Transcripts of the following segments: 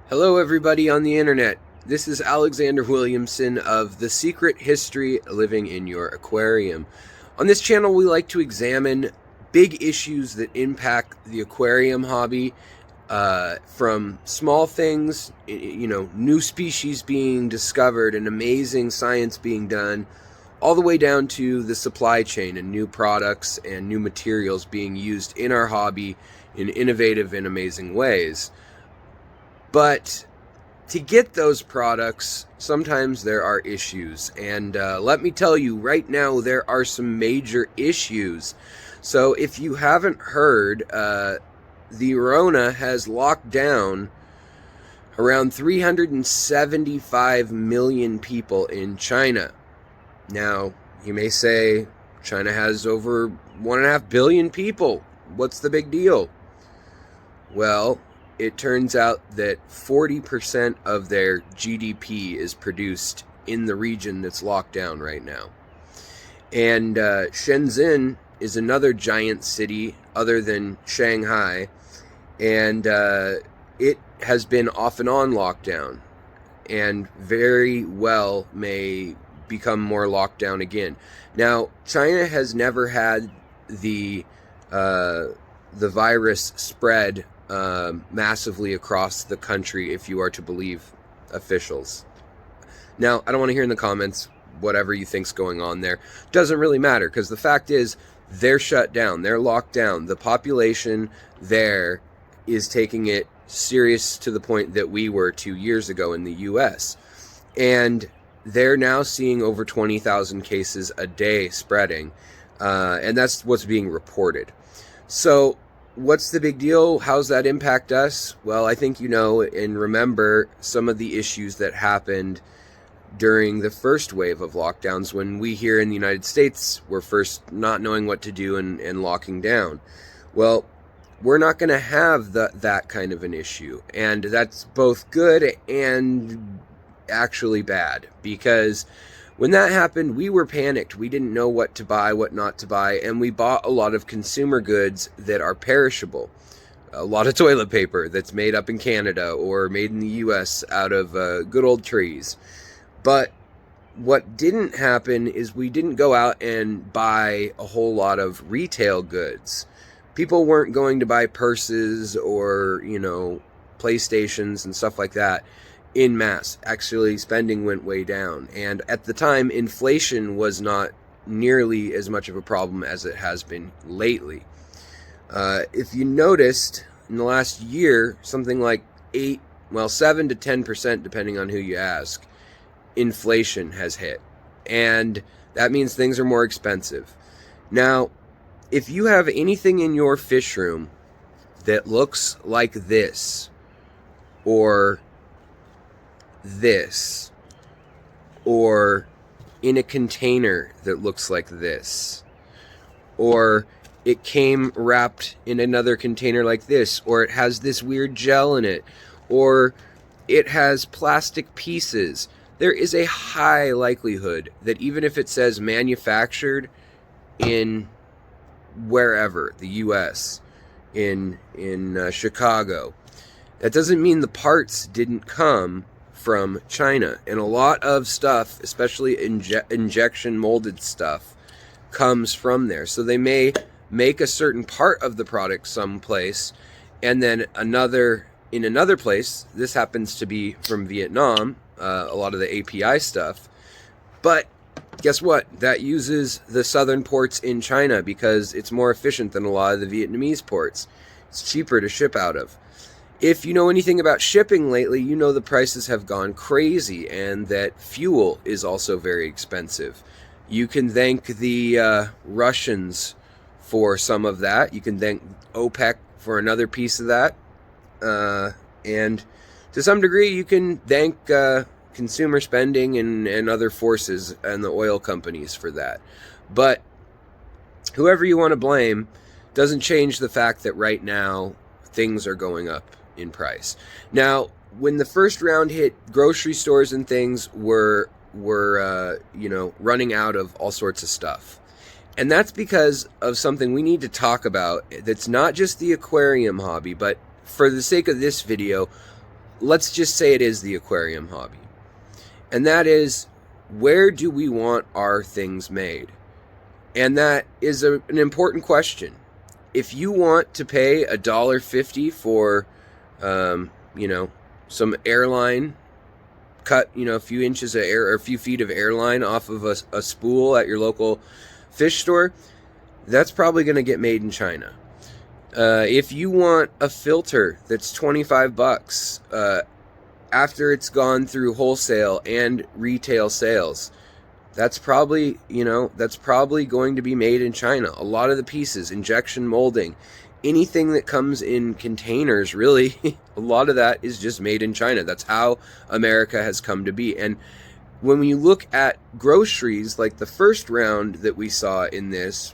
Hello everybody on the internet. This is Alexander Williamson of The Secret History Living in Your Aquarium. On this channel we like to examine big issues that impact the aquarium hobby, from small things, new species being discovered and amazing science being done, all the way down to the supply chain and new products and new materials being used in our hobby in innovative and amazing ways. But to get those products, sometimes there are issues. And let me tell you, right now, there are some major issues. So if you haven't heard, the Rona has locked down around 375 million people in China. Now, you may say, China has over 1.5 billion people. What's the big deal? Well, it turns out that 40% of their GDP is produced in the region that's locked down right now. And Shenzhen is another giant city other than Shanghai, and it has been off and on lockdown, and very well may become more locked down again. Now, China has never had the virus spread massively across the country, if you are to believe officials. Now, I don't want to hear in the comments whatever you think's going on there. Doesn't really matter, because the fact is they're shut down, they're locked down. The population there is taking it serious to the point that we were 2 years ago in the US, and they're now seeing over 20,000 cases a day spreading, and that's what's being reported. So what's the big deal? How's that impact us? Well, I think you know and remember some of the issues that happened during the first wave of lockdowns, when we here in the United States were first not knowing what to do and locking down. Well, we're not going to have that kind of an issue, and that's both good and actually bad, because when that happened, we were panicked. We didn't know what to buy, what not to buy, and we bought a lot of consumer goods that are perishable. A lot of toilet paper that's made up in Canada or made in the US out of good old trees. But what didn't happen is we didn't go out and buy a whole lot of retail goods. People weren't going to buy purses or, PlayStations and stuff like that in mass. Actually, spending went way down, and at the time inflation was not nearly as much of a problem as it has been lately. If you noticed, in the last year, something like 7 to 10%, depending on who you ask, inflation has hit, and that means things are more expensive. Now, if you have anything in your fish room that looks like this, or this, or in a container that looks like this, or it came wrapped in another container like this, or it has this weird gel in it, or it has plastic pieces, there is a high likelihood that even if it says manufactured in wherever, the US, in Chicago, that doesn't mean the parts didn't come from China. And a lot of stuff, especially injection molded stuff, comes from there. So they may make a certain part of the product someplace, and then in another place, this happens to be from Vietnam, a lot of the API stuff, but guess what? That uses the southern ports in China because it's more efficient than a lot of the Vietnamese ports. It's cheaper to ship out of. If you know anything about shipping lately, you know the prices have gone crazy, and that fuel is also very expensive. You can thank the Russians for some of that. You can thank OPEC for another piece of that. And to some degree, you can thank consumer spending and other forces and the oil companies for that. But whoever you want to blame doesn't change the fact that right now things are going up in price. Now, when the first round hit, grocery stores and things were running out of all sorts of stuff. And that's because of something we need to talk about that's not just the aquarium hobby, but for the sake of this video, let's just say it is the aquarium hobby. And that is, where do we want our things made? And that is an important question. If you want to pay $1.50 for, some airline, cut, a few inches of air or a few feet of airline off of a spool at your local fish store, that's probably going to get made in China. If you want a filter that's $25 after it's gone through wholesale and retail sales, that's probably going to be made in China. A lot of the pieces, injection molding, anything that comes in containers, really, a lot of that is just made in China. That's how America has come to be. And when you look at groceries, like the first round that we saw in this,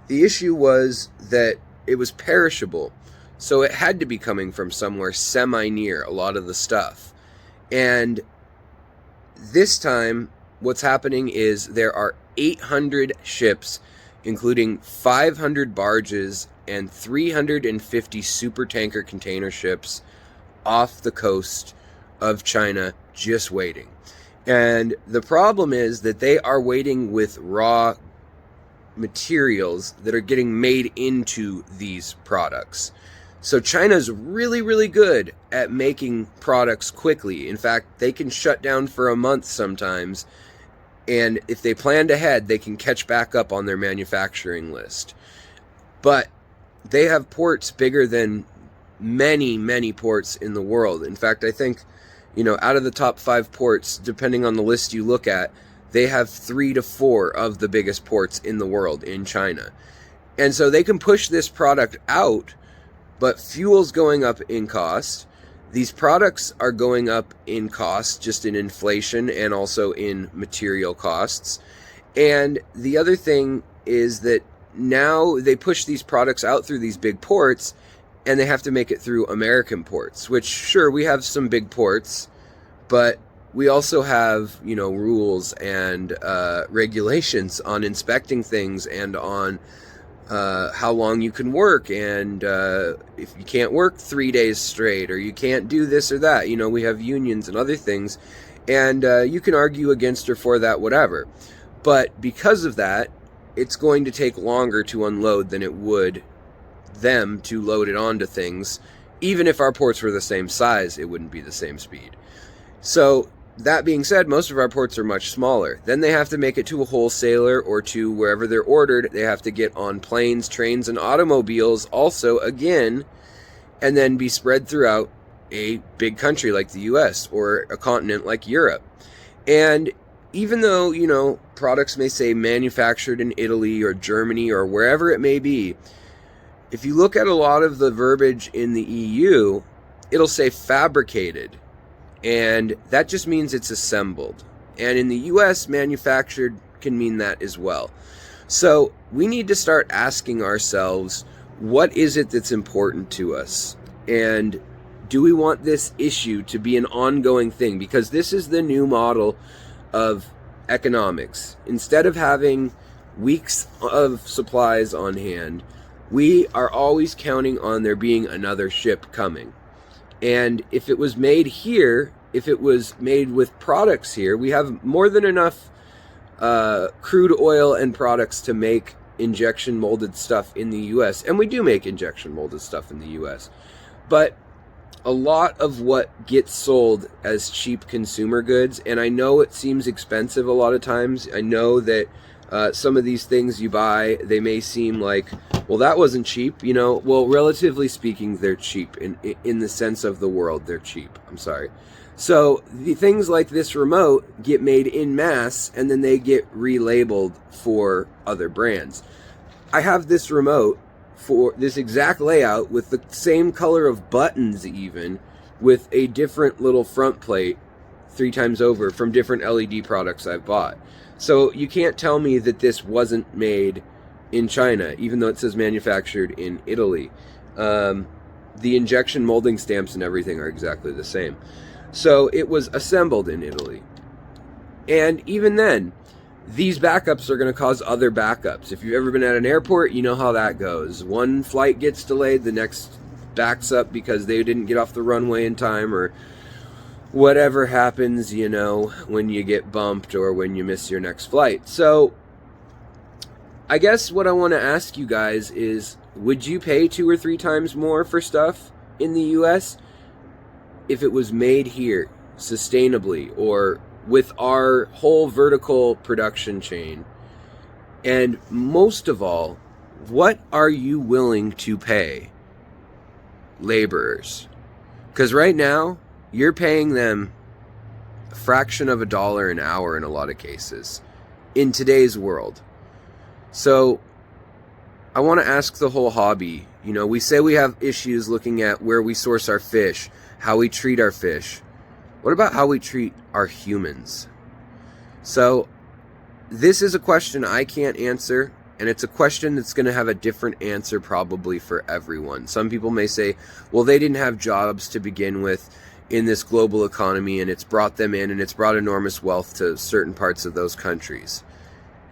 the issue was that it was perishable. So it had to be coming from somewhere semi-near, a lot of the stuff. And this time, what's happening is there are 800 ships, including 500 barges and 350 supertanker container ships off the coast of China just waiting. And the problem is that they are waiting with raw materials that are getting made into these products. So China's really, really good at making products quickly. In fact, they can shut down for a month sometimes, and if they planned ahead, they can catch back up on their manufacturing list. But they have ports bigger than many, many ports in the world. In fact, I think, out of the top 5 ports, depending on the list you look at, they have 3 to 4 of the biggest ports in the world in China. And so they can push this product out, but fuel's going up in cost. These products are going up in cost, just in inflation and also in material costs. And the other thing is that now they push these products out through these big ports, and they have to make it through American ports, which, sure, we have some big ports, but we also have, rules and regulations on inspecting things and on how long you can work, and if you can't work 3 days straight, or you can't do this or that. We have unions and other things, and you can argue against or for that, whatever. But because of that, it's going to take longer to unload than it would them to load it onto things. Even if our ports were the same size, it wouldn't be the same speed. So that being said, most of our ports are much smaller. Then they have to make it to a wholesaler or to wherever they're ordered. They have to get on planes, trains, and automobiles also again, and then be spread throughout a big country like the US or a continent like Europe. And even though, products may say manufactured in Italy or Germany or wherever it may be, if you look at a lot of the verbiage in the EU, it'll say fabricated. And that just means it's assembled. And in the US, manufactured can mean that as well. So we need to start asking ourselves, what is it that's important to us? And do we want this issue to be an ongoing thing? Because this is the new model of economics. Instead of having weeks of supplies on hand, we are always counting on there being another ship coming. And if it was made here, if it was made with products here, we have more than enough crude oil and products to make injection molded stuff in the US. And we do make injection molded stuff in the US. But a lot of what gets sold as cheap consumer goods, and I know it seems expensive a lot of times. I know that some of these things you buy, they may seem like, well, that wasn't cheap, Well, relatively speaking, they're cheap. In the sense of the world, they're cheap. I'm sorry. So the things like this remote get made in mass, and then they get relabeled for other brands. I have this remote for this exact layout with the same color of buttons, even with a different little front plate 3 times over from different LED products I've bought. So you can't tell me that this wasn't made in China, even though it says manufactured in Italy. The injection molding stamps and everything are exactly the same. So it was assembled in Italy. And even then, these backups are going to cause other backups. If you've ever been at an airport, you know how that goes. One flight gets delayed, the next backs up because they didn't get off the runway in time, or whatever happens, you know, when you get bumped or when you miss your next flight. So I guess what I want to ask you guys is, would you pay 2 or 3 times more for stuff in the US if it was made here sustainably, or with our whole vertical production chain? And most of all, what are you willing to pay laborers? Because right now, you're paying them a fraction of $1 an hour in a lot of cases in today's world. So I want to ask the whole hobby, you know, we say we have issues looking at where we source our fish, how we treat our fish. What about how we treat our humans? So this is a question I can't answer, and it's a question that's going to have a different answer probably for everyone. Some people may say, well, they didn't have jobs to begin with in this global economy, and it's brought them in, and it's brought enormous wealth to certain parts of those countries.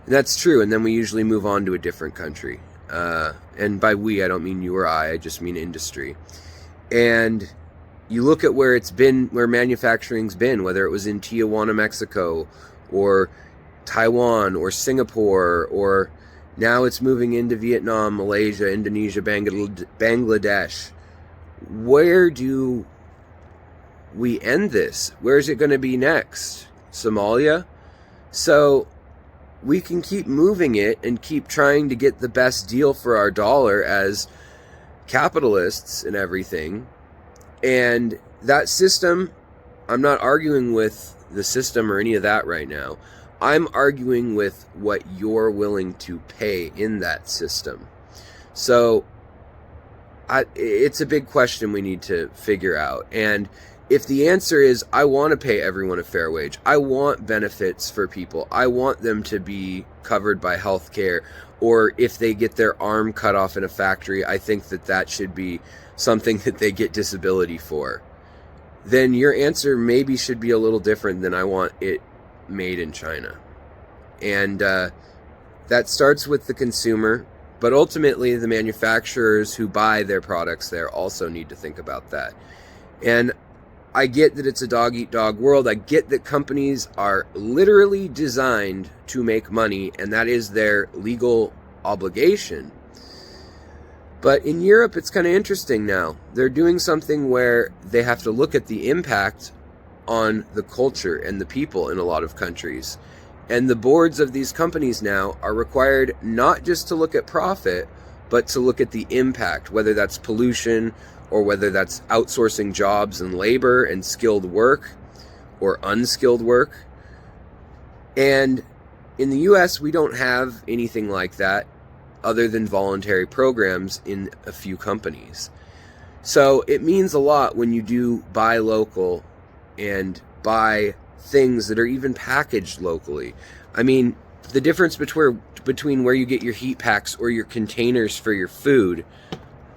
And that's true, and then we usually move on to a different country. And by we, I don't mean you or I just mean industry. And you look at where it's been, where manufacturing's been, whether it was in Tijuana, Mexico, or Taiwan, or Singapore, or now it's moving into Vietnam, Malaysia, Indonesia, Bangladesh. Where do we end this? Where is it going to be next? Somalia? So we can keep moving it and keep trying to get the best deal for our dollar as capitalists and everything. And that system, I'm not arguing with the system or any of that right now. I'm arguing with what you're willing to pay in that system. So it's a big question we need to figure out. And if the answer is, I want to pay everyone a fair wage, I want benefits for people, I want them to be covered by health care, or if they get their arm cut off in a factory, I think that that should be something that they get disability for, then your answer maybe should be a little different than I want it made in China. And that starts with the consumer, but ultimately the manufacturers who buy their products there also need to think about that. And I get that it's a dog-eat-dog world. I get that companies are literally designed to make money, and that is their legal obligation. But in Europe, it's kind of interesting now. They're doing something where they have to look at the impact on the culture and the people in a lot of countries. And the boards of these companies now are required not just to look at profit, but to look at the impact, whether that's pollution, or whether that's outsourcing jobs and labor and skilled work or unskilled work. And in the US, we don't have anything like that other than voluntary programs in a few companies. So it means a lot when you do buy local and buy things that are even packaged locally. I mean, the difference between where you get your heat packs or your containers for your food,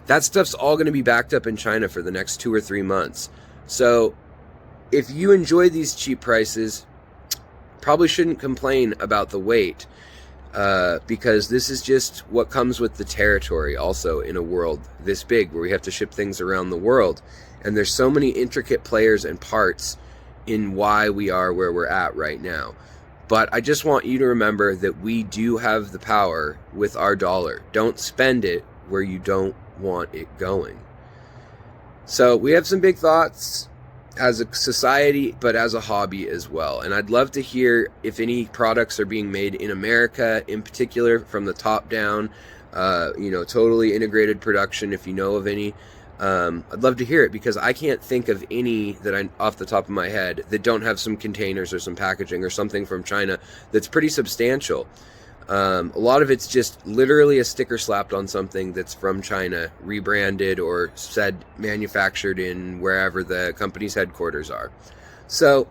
that stuff's all going to be backed up in China for the next 2 or 3 months. So if you enjoy these cheap prices, probably shouldn't complain about the wait, because this is just what comes with the territory also in a world this big where we have to ship things around the world. And there's so many intricate players and parts in why we are where we're at right now. But I just want you to remember that we do have the power with our dollar. Don't spend it where you don't want it going. So we have some big thoughts as a society, but as a hobby as well. And I'd love to hear if any products are being made in America in particular, from the top down, totally integrated production, if you know of any. I'd love to hear it, because I can't think of any that I, off the top of my head, that don't have some containers or some packaging or something from China that's pretty substantial. A lot of it's just literally a sticker slapped on something that's from China, rebranded, or said manufactured in wherever the company's headquarters are. So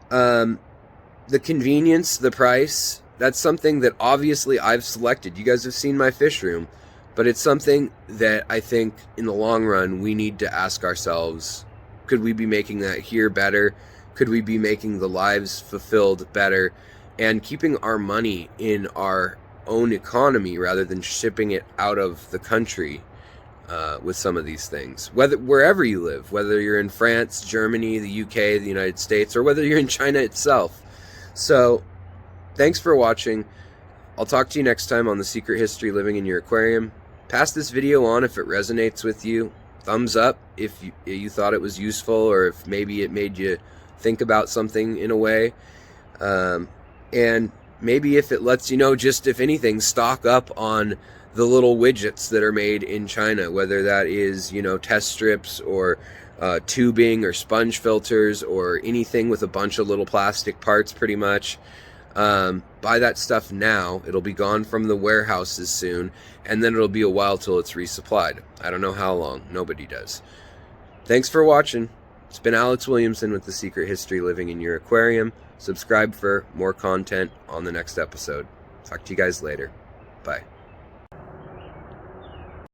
the convenience, the price, that's something that obviously I've selected. You guys have seen my fish room, but it's something that I think in the long run we need to ask ourselves, could we be making that here better? Could we be making the lives fulfilled better? And keeping our money in our own economy rather than shipping it out of the country. with some of these things, wherever you live, whether you're in France, Germany, the UK, the United States, or whether you're in China itself. So thanks for watching. I'll talk to you next time on The Secret History Living in Your Aquarium. Pass this video on if it resonates with you. Thumbs up if you thought it was useful, or if maybe it made you think about something in a way. And maybe if it lets you know, just if anything, stock up on the little widgets that are made in China, whether that is, you know, test strips or tubing or sponge filters or anything with a bunch of little plastic parts pretty much. Buy that stuff now. It'll be gone from the warehouses soon, and then it'll be a while till it's resupplied. I don't know how long. Nobody does. Thanks for watching. It's been Alex Williamson with The Secret History Living in Your Aquarium. Subscribe for more content on the next episode. Talk to you guys later. Bye.